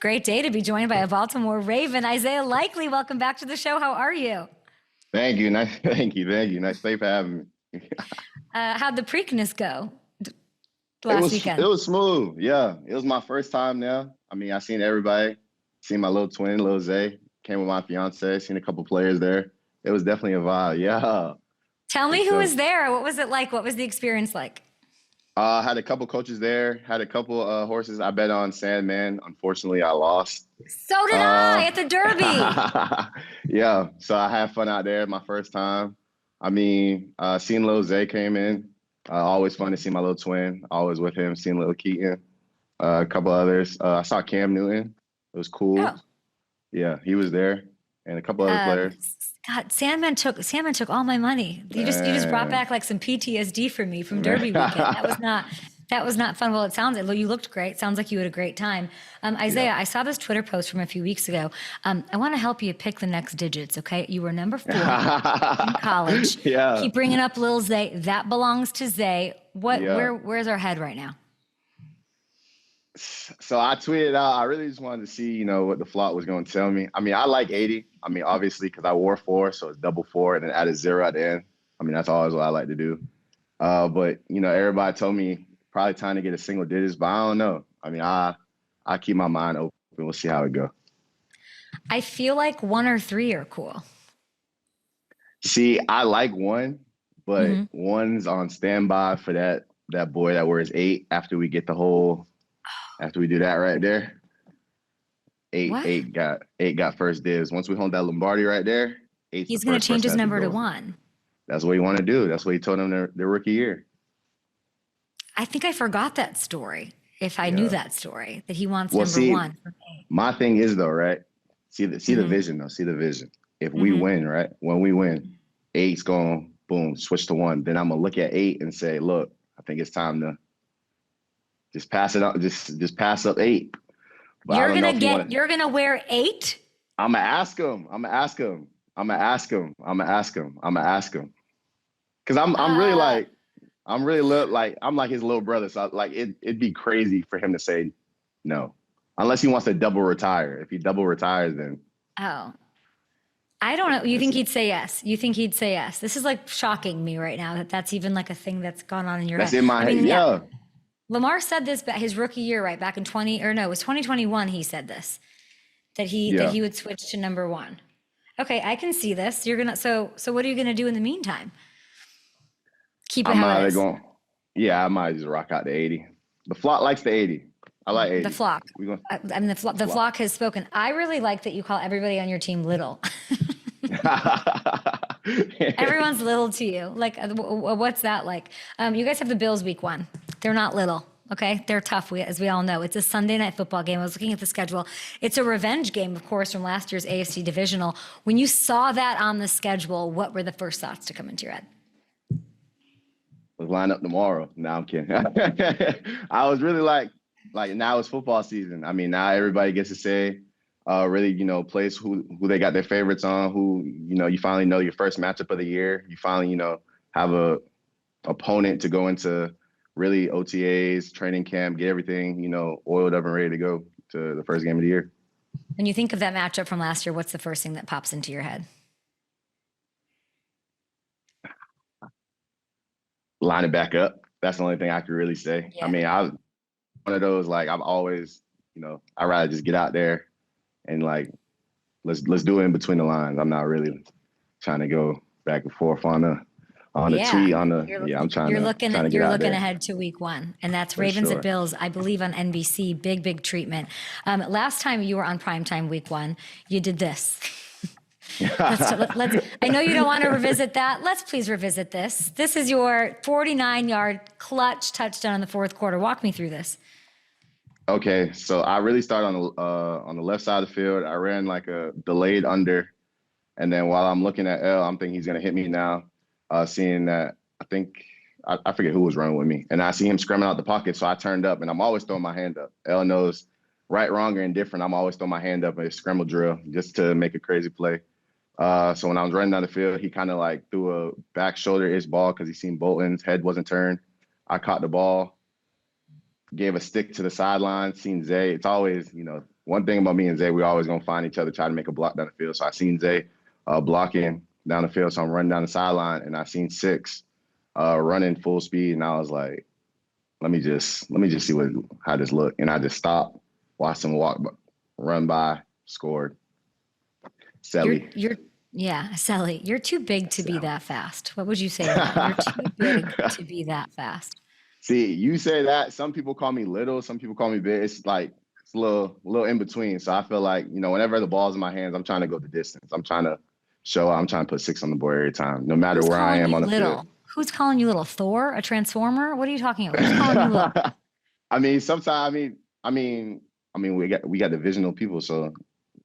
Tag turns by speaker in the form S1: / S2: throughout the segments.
S1: Great day to be joined by a Baltimore Raven, Isaiah Likely. Welcome back to the show. How are you?
S2: Thank you. Nice. Thank you. Nice. Thanks for having me.
S1: How'd the Preakness go last weekend?
S2: It was smooth. Yeah, it was my first time now. I mean, I seen everybody. Seen my little twin, little Zay. Came with my fiance. Seen a couple players there. It was definitely a vibe. Yeah.
S1: Tell me who was there. What was it like? What was the experience like?
S2: Had a couple coaches there. Had a couple horses. I bet on Sandman. Unfortunately, I lost.
S1: So did I at the Derby.
S2: Yeah. So I had fun out there. My first time. I mean, seeing Lil Zay came in. Always fun to see my little twin. Always with him. Seeing little Keaton. A couple others. I saw Cam Newton. It was cool.
S1: Oh.
S2: Yeah, he was there, and a couple other players.
S1: God, Sandman took all my money. You just brought back like some PTSD for me from Derby weekend. That was not fun. Well, it sounds you looked great. Sounds like you had a great time. Isaiah, yeah. I saw this Twitter post from a few weeks ago. I want to help you pick the next digits. Okay, you were number 4 in college.
S2: Yeah.
S1: Keep bringing up Lil Zay. That belongs to Zay. Where's our head right now?
S2: So I tweeted out, I really just wanted to see, what the flock was going to tell me. I mean, I like 80. I mean, obviously, because I wore 4, so it's double 4 and then added 0 at the end. I mean, that's always what I like to do. But, everybody told me probably time to get a single digits, but I don't know. I mean, I keep my mind open. We'll see how it goes.
S1: I feel like 1 or 3 are cool.
S2: See, I like 1, but 1's on standby for that boy that wears 8 after we get the whole... After we do that right there, 8 got first dibs. Once we hold that Lombardi right there, 8's
S1: he's going to change his number to 1.
S2: That's what he want to do. That's what he told them their rookie year.
S1: I think I forgot that story. If I knew that story, that he wants number 1.
S2: My thing is though, right? See the vision though. See the vision. If we win, right? When we win, 8's going boom, switch to 1. Then I'm gonna look at 8 and say, look, I think it's time to. Just pass it up. Just pass up 8. But
S1: you're gonna wear 8?
S2: I'm gonna ask him. Cause I'm like his little brother. So like it'd be crazy for him to say no, unless he wants to double retire. If he double retires, then.
S1: Oh, I don't know. You think he'd say yes? This is like shocking me right now that's even like a thing that's gone on in your head.
S2: That's in my head. Yeah.
S1: Lamar said this his rookie year, right back in 2021. He said this, that he would switch to number 1. Okay, I can see this. So what are you gonna do in the meantime? Keep it how it is.
S2: I might just rock out the 80. The flock likes the 80. I like 80.
S1: The flock. The flock has spoken. I really like that you call everybody on your team little. Everyone's little to you. Like, what's that like? You guys have the Bills week 1. They're not little, okay? They're tough, as we all know. It's a Sunday night football game. I was looking at the schedule. It's a revenge game, of course, from last year's AFC divisional. When you saw that on the schedule, what were the first thoughts to come into your head?
S2: Let's line up tomorrow. No, I'm kidding. I was really like now it's football season. I mean, now everybody gets to say, really, place who they got their favorites on, who, you finally know your first matchup of the year. You finally, have a opponent to go into really OTAs, training camp, get everything, oiled up and ready to go to the first game of the year.
S1: When you think of that matchup from last year, what's the first thing that pops into your head?
S2: Line it back up. That's the only thing I could really say. Yeah. I mean, I'm one of those, like, I've always, I'd rather just get out there and, like, let's do it in between the lines. I'm not really trying to go back and forth on the tweet, I'm trying
S1: you're
S2: to
S1: looking ahead to week 1, and that's Ravens at Bills, I believe, on NBC. Big treatment. Last time you were on Primetime week 1, you did this. Let's I know you don't want to revisit that. Let's please revisit this. This is your 49-yard clutch touchdown in the 4th quarter. Walk me through this.
S2: Okay, so I really started on the left side of the field. I ran like a delayed under, and then while I'm looking at L, I'm thinking he's gonna hit me now. Seeing that, I forget who was running with me, and I see him screaming out the pocket, so I turned up, and I'm always throwing my hand up. L knows right, wrong, or indifferent. I'm always throwing my hand up in a scramble drill just to make a crazy play. So when I was running down the field, he kind of like threw a back shoulder-ish ball because he seen Bolton's head wasn't turned. I caught the ball, gave a stick to the sideline, seen Zay. It's always, one thing about me and Zay, we always gonna find each other, try to make a block down the field. So I seen Zay blocking down the field, so I'm running down the sideline, and I seen Six running full speed, and I was like, let me just see how this look, and I just stopped, watched him run by, scored. Selly.
S1: Selly, you're too big to be that fast. What would you say to that? You're too big to be that fast.
S2: See, you say that. Some people call me little. Some people call me big. It's like it's a little in between. So I feel like, whenever the ball's in my hands, I'm trying to go the distance. I'm trying to I'm trying to put 6 on the board every time, no matter where I am on the field.
S1: Who's calling you little? Thor? A transformer? What are you talking about? Who's calling you little?
S2: I mean, sometimes we got divisional people, so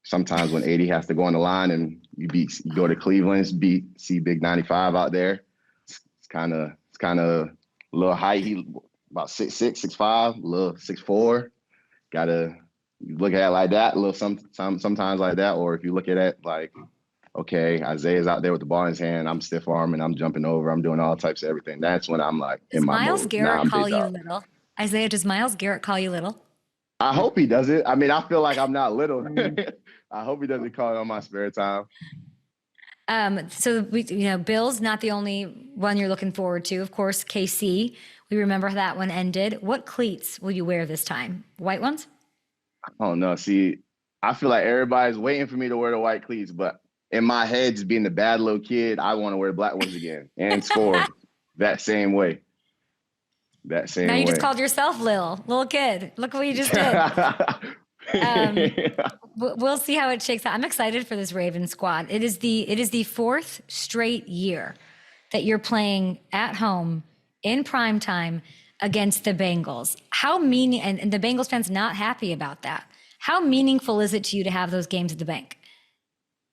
S2: sometimes when 80 has to go on the line and you go to Cleveland, see Big 95 out there. It's kind of a little height. He about 6'6", 6'5", a little 6'4". Gotta look at it like that, a little sometimes like that. Or if you look at it like, okay, Isaiah's out there with the ball in his hand, I'm stiff arming, I'm jumping over, I'm doing all types of everything. That's when I'm like in my mode.
S1: Does Myles Garrett call you little? Isaiah, does Myles Garrett call you little?
S2: I hope he does it. I mean, I feel like I'm not little. I hope he doesn't call it on my spare time.
S1: So Bill's not the only one you're looking forward to. Of course, KC. We remember how that one ended. What cleats will you wear this time? White ones?
S2: I don't know. See, I feel like everybody's waiting for me to wear the white cleats, but in my head, just being the bad little kid, I want to wear black ones again and score that same way. Now you just called yourself little kid. Look what you just did. We'll see how it shakes out. I'm excited for this Ravens squad. It is the fourth straight year that you're playing at home in primetime against the Bengals. And the Bengals fans not happy about that. How meaningful is it to you to have those games at the bank?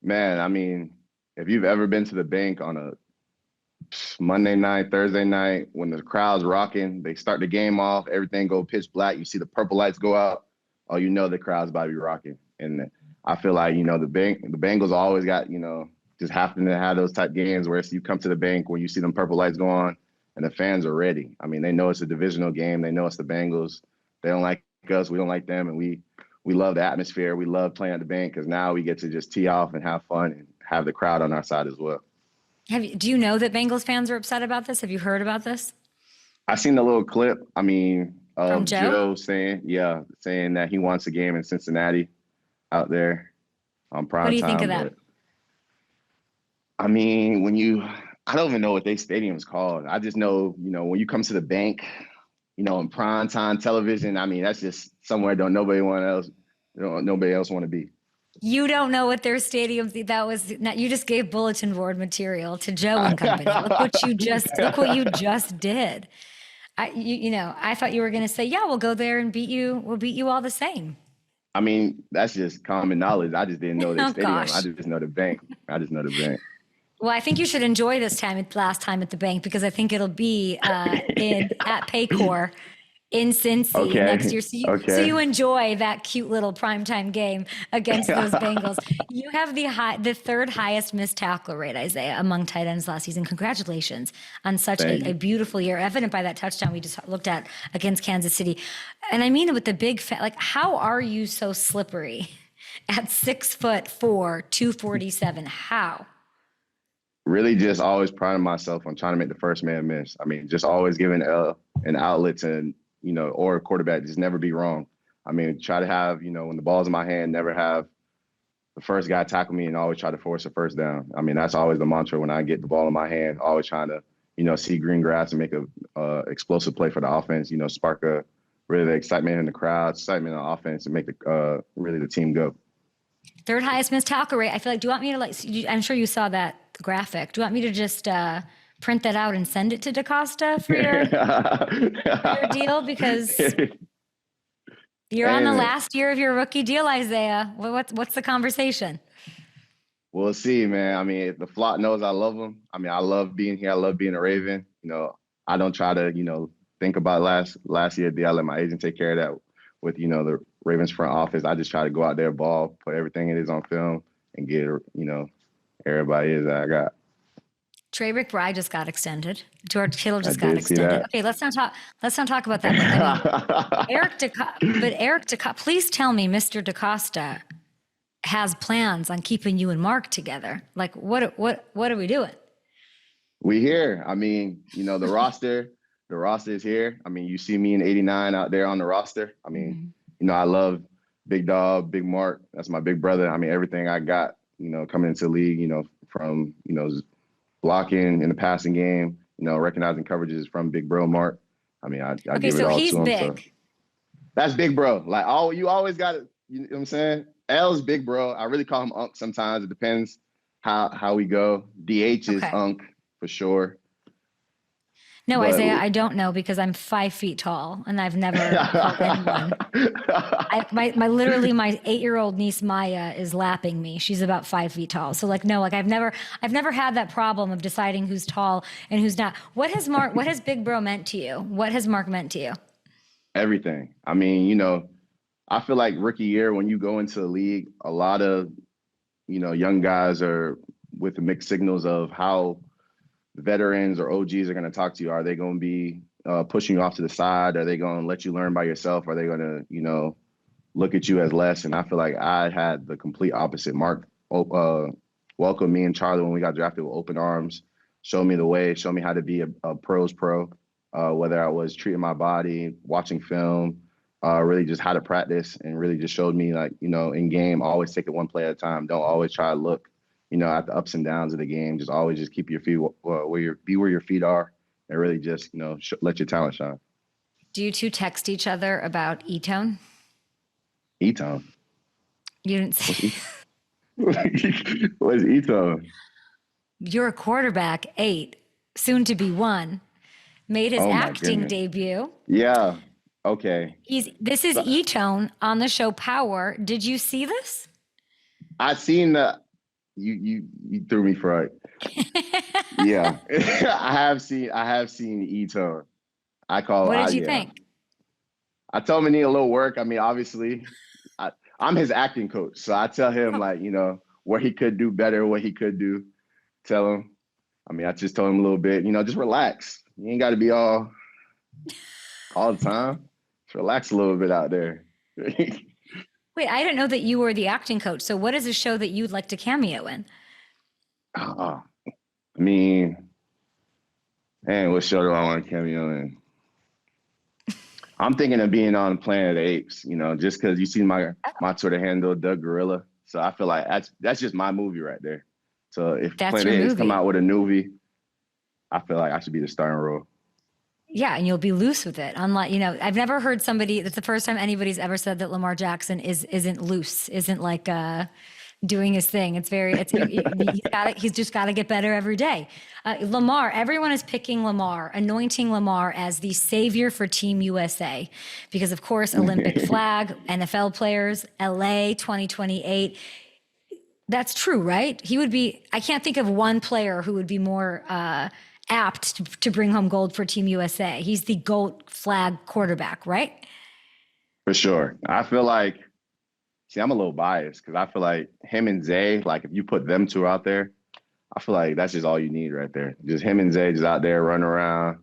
S2: Man, I mean, if you've ever been to the bank on a Monday night, Thursday night, when the crowd's rocking, they start the game off, everything go pitch black, you see the purple lights go out, oh, the crowd's about to be rocking. And I feel like, the Bengals always got, just happen to have those type games where you come to the bank when you see them purple lights go on and the fans are ready. I mean, they know it's a divisional game. They know it's the Bengals. They don't like us. We don't like them. And we love the atmosphere. We love playing at the bank because now we get to just tee off and have fun and have the crowd on our side as well.
S1: Do you know that Bengals fans are upset about this? Have you heard about this?
S2: I seen a little clip. I mean,
S1: from
S2: Joe saying that he wants a game in Cincinnati out there on primetime.
S1: What do you think of that?
S2: I mean, I don't even know what their stadium's called. I just know, when you come to the bank, in primetime television, I mean, that's just somewhere nobody else want to be.
S1: You don't know what their stadium, you just gave bulletin board material to Joe and company. Look what you just did. I thought you were going to say, yeah, we'll go there and we'll beat you all the same.
S2: I mean, that's just common knowledge. I just didn't know their stadium.
S1: Gosh.
S2: I just know the bank.
S1: Well, I think you should enjoy last time at the bank, because I think it'll be at Paycor in Cincy next year. So you enjoy that cute little primetime game against those Bengals. You have the third highest missed tackle rate, Isaiah, among tight ends last season. Congratulations on such a beautiful year, evident by that touchdown we just looked at against Kansas City. And I mean it with the big how are you so slippery at 6'4", 247? How?
S2: Really just always priding myself on trying to make the first man miss. I mean, just always giving an outlet to, or a quarterback, just never be wrong. I mean, try to have, when the ball's in my hand, never have the first guy tackle me and always try to force a first down. I mean, that's always the mantra when I get the ball in my hand, always trying to, see green grass and make a explosive play for the offense, spark really the excitement in the crowd, excitement in the offense, and make really the team go.
S1: Third highest missed tackle rate. I feel like, do you want me to I'm sure you saw that graphic. Do you want me to just print that out and send it to DaCosta for your deal? Because you're on the last year of your rookie deal, Isaiah. What's the conversation?
S2: We'll see, man. I mean, the flock knows I love him. I mean, I love being here. I love being a Raven. I don't try to, think about last year deal. I let my agent take care of that with, the Ravens front office. I just try to go out there, ball, put everything it is on film, and get, everybody is that I got.
S1: Trey McBride just got extended. George Kittle just
S2: I
S1: got
S2: did see
S1: extended.
S2: that.
S1: Okay, let's not talk about that. But, I mean, Eric DeCosta, please tell me Mr. DeCosta has plans on keeping you and Mark together. Like, what are we doing?
S2: We here. I mean, the roster is here. I mean, you see me in 89 out there on the roster. I mean, I love Big Dog, Big Mark. That's my big brother. I mean, everything I got, coming into the league, from, blocking in the passing game, recognizing coverages from Big Bro Mark. I mean, I give it all to him.
S1: Big.
S2: So that's Big Bro. Like, you always got it. You know what I'm saying? L's Big Bro. I really call him Unc sometimes. It depends how we go. DH is Unc for sure.
S1: No, but, Isaiah, I don't know because I'm 5 feet tall and I've never called anyone. Literally my 8-year-old niece Maya is lapping me. She's about 5 feet tall. So I've never had that problem of deciding who's tall and who's not. What has Big Bro meant to you? What has Mark meant to you?
S2: Everything. I mean, I feel like rookie year when you go into the league, a lot of, young guys are with the mixed signals of how veterans or OGs are going to talk to you. Are they going to be pushing you off to the side? Are they going to let you learn by yourself? Are they going to, look at you as less? And I feel like I had the complete opposite. Mark welcomed me and Charlie when we got drafted with open arms, showed me the way, showed me how to be a pro's pro, whether I was treating my body, watching film, really just how to practice, and really just showed me in game, always take it one play at a time. Don't always try to look at the ups and downs of the game. Just always just keep your feet where your feet are, and really just let your talent shine.
S1: Do you two text each other about E-tone?
S2: E-tone.
S1: You didn't say.
S2: What's E-tone?
S1: You're a quarterback, 8, soon to be 1, made his acting debut.
S2: Yeah. Okay.
S1: This is E-tone on the show Power. Did you see this?
S2: I seen the. You threw me for it. Yeah, I have seen E-tone.
S1: What did you think?
S2: I told him he need a little work. I mean, obviously, I'm his acting coach, so I tell him where he could do better, what he could do. Tell him. I mean, I just told him a little bit. Just relax. You ain't got to be all the time. Just relax a little bit out there.
S1: Wait, I didn't know that you were the acting coach. So what is a show that you'd like to cameo in?
S2: I mean, man, what show do I want to cameo in? I'm thinking of being on Planet of the Apes, just because you see my Twitter handle, Doug Gorilla. So I feel like that's just my movie right there. So if Planet of the Apes come out with a movie, I feel like I should be the starring role.
S1: Yeah, and you'll be loose with it. Unlike, I've never heard somebody, that's the first time anybody's ever said that Lamar Jackson isn't loose, isn't like doing his thing. He's just got to get better every day. Lamar, everyone is picking Lamar, anointing Lamar as the savior for Team USA. Because of course, Olympic flag, NFL players, LA 2028. That's true, right? I can't think of one player who would be more apt to bring home gold for Team USA. He's the gold flag quarterback, right?
S2: For sure. I feel like, I'm a little biased because I feel like him and Zay, like if you put them two out there, I feel like that's just all you need right there. Just him and Zay just out there running around,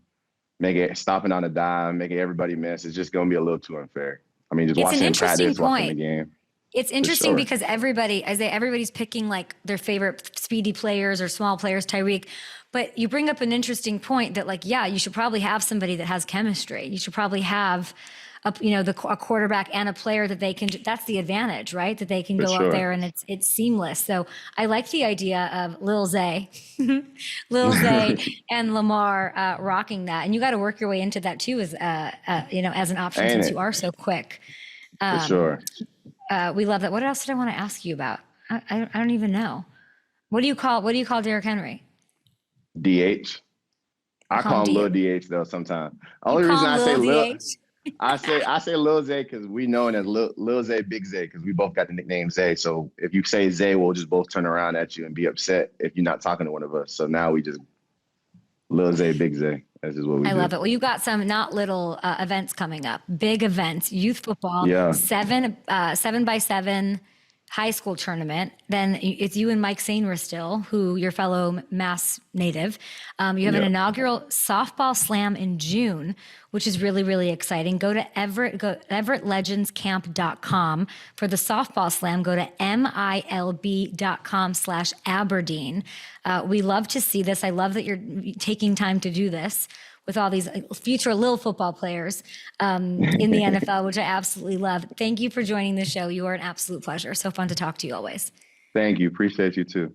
S2: stopping on a dime, making everybody miss. It's just going to be a little too unfair. I mean, just watching him practice, watching the game.
S1: It's interesting because everybody's picking like their favorite speedy players or small players, Tyreek. But you bring up an interesting point that you should probably have somebody that has chemistry. You should probably have a quarterback and a player that they can, that's the advantage, right? That they can go out there and it's seamless. So I like the idea of Lil Zay and Lamar rocking that. And you got to work your way into that too as an option since you are so quick.
S2: For sure.
S1: We love that. What else did I want to ask you about? I don't even know. What do you call Derrick Henry?
S2: DH. I call him Lil DH though sometimes. Only reason I say Lil, I say Lil Zay because we know him as Lil Zay, Big Zay, because we both got the nickname Zay. So if you say Zay, we'll just both turn around at you and be upset if you're not talking to one of us. So now we just Lil Zay, Big Zay. That's just what we do.
S1: I love it. Well, you got some not little events coming up, big events, youth football, 7x7 high school tournament. Then it's you and Mike Sainwer still, who your fellow Mass native. You have an inaugural softball slam in June, which is really, really exciting. Go to EverettLegendsCamp.com. For the softball slam, go to MILB.com/Aberdeen. We love to see this. I love that you're taking time to do this with all these future little football players in the NFL, which I absolutely love. Thank you for joining the show. You are an absolute pleasure. So fun to talk to you always.
S2: Thank you. Appreciate you too.